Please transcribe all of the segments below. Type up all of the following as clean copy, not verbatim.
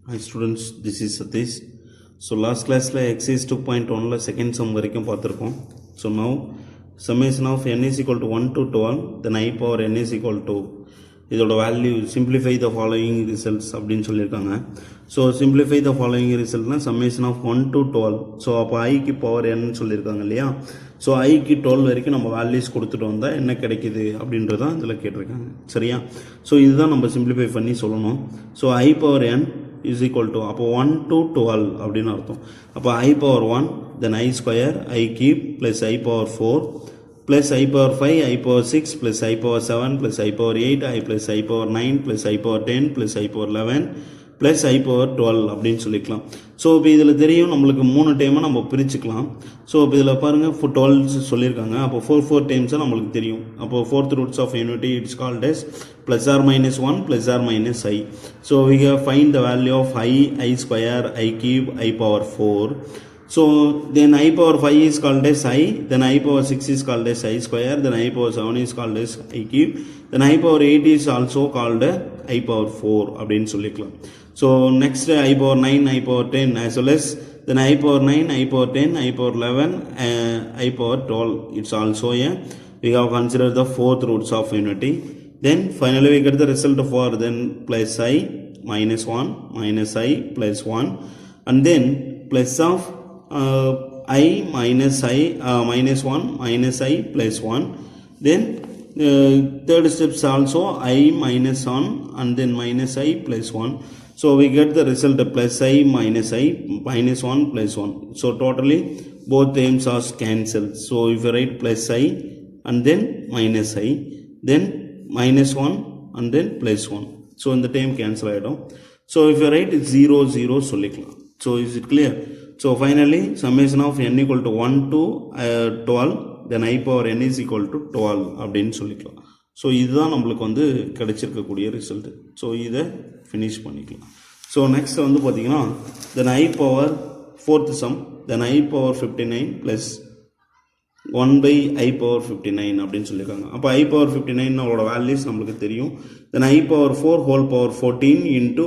Hi students, this is Satish. So last class la exercise 2.1 la second sum varaikum paathirukom. So now summation of n is equal to 1 to 12, then I power n is equal to இதோட value simplify the following results அப்படின்னு சொல்லியிருக்காங்க. So simplify the following ரிசல்ட்னா summation of 1 to 12. So அப்போ ஐக்கு power n சொல்லியிருக்காங்க இல்லையா. So ஐக்கு 12 வரைக்கும் நம்ம வேல்யூஸ் கொடுத்துட்டு வந்தால் என்ன கிடைக்குது அப்படின்றதான் இதில் கேட்டிருக்காங்க. சரியா? ஸோ இதுதான் நம்ம சிம்பிளிஃபை பண்ணி சொல்லணும். So I power n is equal to அப்போ 1 to 12 அப்படின்னு அர்த்தம். அப்போ I power 1 then I square I cube plus I power 4 plus I power 5 I power 6 plus I power 7 plus I power 8 I plus I power 9 plus I power 10 plus I power 11 plus I power 12 அப்படின்னு சொல்லிக்கலாம். So இப்போ இதில் தெரியும் நம்மளுக்கு 3 டைமாக நம்ம பிரிச்சுக்கலாம். So இப்போ இதில் பாருங்கள் 12 சொல்லியிருக்காங்க. அப்போ 4 டைம்ஸாக நம்மளுக்கு தெரியும். அப்போ fourth roots of unity it's called as plus or minus 1 plus or minus I. So we have find the value of I square, I cube, I power 4. So then I power 5 is called as I, then I power 6 is called as I square, then I power 7 is called as I cube, then I power 8 is also called I power 4 அப்படின்னு சொல்லிக்கலாம். So next I power 9, I power 10 as well as then I power 9, I power 10, I power 11, I power 12. It's also a we have considered the fourth roots of unity. Then finally we get the result for then plus I minus 1 minus I plus 1 and then plus of I minus I minus 1 minus I plus 1. Then third steps also I minus 1 and then minus I plus 1. So we get the result plus I minus 1 plus 1. So totally both terms are cancelled. So if you write plus I and then minus I then minus 1 and then plus 1. So in the term cancel ஆயிடும். So if you write 0 0 சொல்லிக்கலாம். So is it clear? So finally summation of n equal to 1 to 12 then I power n is equal to 12 அப்படின்னு சொல்லிக்கலாம். So இதுதான் நம்மளுக்கு வந்து கிடைச்சிருக்கக்கூடிய result. So இதை finish பண்ணிக்கலாம். ஸோ நெக்ஸ்ட் வந்து பார்த்தீங்கன்னா then I power fourth sum then I power 59 plus 1 by I power 59 அப்படின்னு சொல்லியிருக்காங்க. அப்போ I power 59 அவரோட வேல்யூஸ் நம்மளுக்கு தெரியும். தென் I power 4 whole power 14 into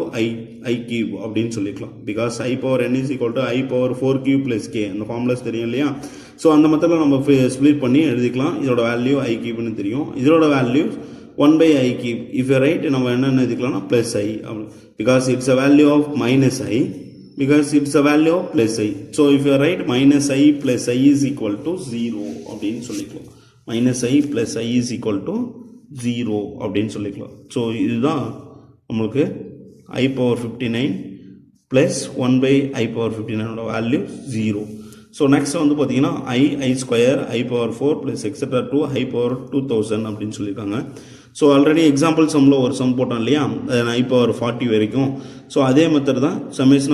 I cube அப்படின்னு சொல்லிக்கலாம். Because I power n is equal to I power 4 cube plus k அந்த formulas தெரியும் இல்லையா. ஸோ அந்த மெத்தடில் நம்ம ஸ்ப்ளிட் பண்ணி எழுதிக்கலாம். இதோட வேல்யூ I cubeன்னு தெரியும். இதோட வேல்யூ 1 by I cube. If you write நம்ம என்னென்ன எழுதிக்கலாம்னா plus I because it's a value of minus I because it's a value of plus I. So if you write minus I plus I is equal to 0 அப்படின்னு சொல்லிக்கலாம். minus I plus I is equal to 0 அப்படின்னு சொல்லிக்கலாம். So இதுதான் நம்மளுக்கு I power 59 plus 1 by I power 59 value 0. So next வந்து பார்த்தீங்கன்னா I square I power 4 plus etc to I power 2000 அப்படின்னு சொல்லியிருக்காங்க. ஸோ ஆல்ரெடி எக்ஸாம்பிள் சம்மில் ஒரு சம் போட்டோம் இல்லையா I power 40 வரைக்கும். ஸோ அதே மெத்தட் தான் summation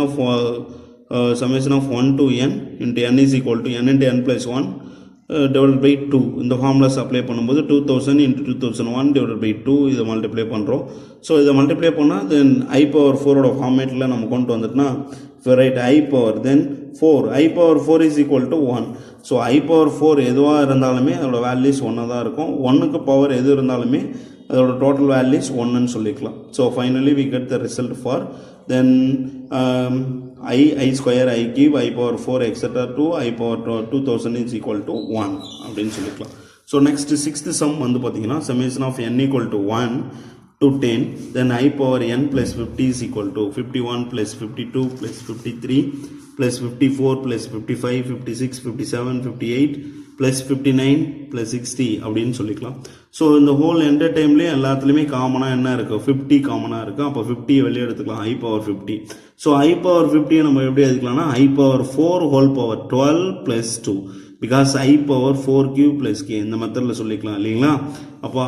of 1 to n into n is equal to n into n plus 1 divided by 2. இந்த ஃபார்முலாஸ் அப்ளை பண்ணும்போது 2000 into 2001 divided by 2 இதை மல்டிப்ளை பண்ணுறோம். ஸோ இதை மல்டிப்ளை பண்ணால் தென் I power 4ஓட ஃபார்மேட்டில் நம்ம கொண்டு வந்துட்டுனா right I power then 4 I power 4 is equal to 1. So I power 4 எதுவாக இருந்தாலுமே அதோட வேல்யூஸ் 1 தான் இருக்கும். 1க்கு பவர் எது இருந்தாலுமே அதோட டோட்டல் வேல்யூஸ் 1ன்னு சொல்லிக்கலாம். So finally we get the result for then I square I cube I power 4 etc to I power 2000 is equal to 1 அப்படின்னு சொல்லிக்கலாம். ஸோ நெக்ஸ்ட் சிக்ஸ்த் சம் வந்து பார்த்தீங்கன்னா summation of n equal to 1 to 10 then I power n plus 50 is equal to 51 plus 52 plus 53 plus 54 plus 55 56 57 58 plus 59 plus 60 அப்படின்னு சொல்லிக்கலாம். So இந்த whole enter டைம்லேயே எல்லாத்துலேயுமே காமனாக என்ன இருக்குது 50 காமனாக இருக்குது. அப்போ 50 வெளியே எடுத்துக்கலாம் I power 50. So I power 50 நம்ம எப்படி எடுத்துக்கலாம்னா I power 4 whole power 12 plus 2 because I power 4 cube plus k இந்த மெத்தடில் சொல்லிக்கலாம் இல்லைங்களா. அப்போ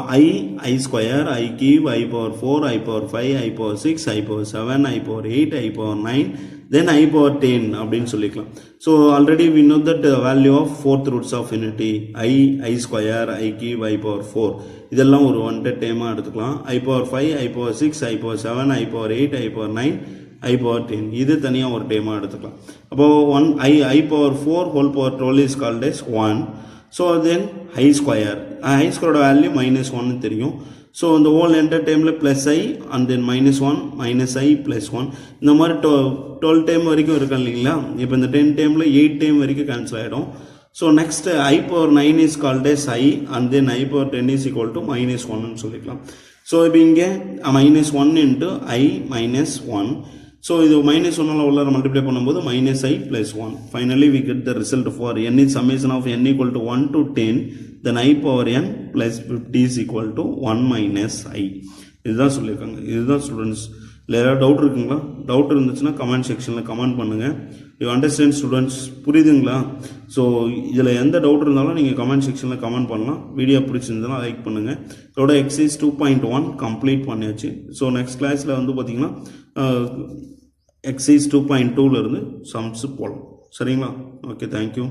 I square I cube I power 4 I power 5 I power 6 I power 7 I power 8 I power 9 then I power 10 அப்படின்னு சொல்லிக்கலாம். So already we know that value of fourth roots of unity I square I cube I power 4 இதெல்லாம் ஒரு one டேமாக எடுத்துக்கலாம். I power 5 I power 6 I power 7 I power 8 I power 9 I power 10 இது தனியாக ஒரு டேமாக எடுத்துக்கலாம். அப்போது I power 4 whole power 12 is called as 1. So then I square I ஸ்கொயரோட value -1 தெரியும். ஸோ இந்த ஹோல் என்டர் டைமில் plus I and then -1 -i +1 இந்த மாதிரி 12 டைம் வரைக்கும் இருக்கும் இல்லைங்களா. இப்போ இந்த 10 டைமில் 8 டைம் வரைக்கும் கேன்சல் ஆகிடும். So next i⁻9 is called as i and then i⁻10 is equal to -1ன்னு சொல்லிக்கலாம். ஸோ இப்போ இங்கே -1 இன்ட்டு i -1. ஸோ இது -1 உள்ள மல்டிப்ளை பண்ணும்போது -i +1. Finally we get the result for n is summation of n equal to 1 to 10 then i⁻n plus 50 is equal to 1 minus i. இதுதான் சொல்லியிருக்காங்க. இதுதான் ஸ்டூடெண்ட்ஸ். இல்லை ஏதாவது டவுட் இருக்குங்களா? டவுட் இருந்துச்சுன்னா கமெண்ட் செக்ஷனில் கமெண்ட் பண்ணுங்கள். You understand students? புரியுதுங்களா? ஸோ இதில் எந்த டவுட் இருந்தாலும் நீங்கள் கமெண்ட் செக்ஷனில் கமெண்ட் பண்ணலாம். வீடியோ பிடிச்சிருந்ததுன்னா லைக் பண்ணுங்கள். இதோட எக்ஸசைஸ் 2.1 கம்ப்ளீட் பண்ணியாச்சு. ஸோ நெக்ஸ்ட் கிளாஸில் வந்து பார்த்திங்கன்னா எக்ஸசைஸ் 2.2 இருந்து சம்ஸ் போகலாம். சரிங்களா? Okay, thank you.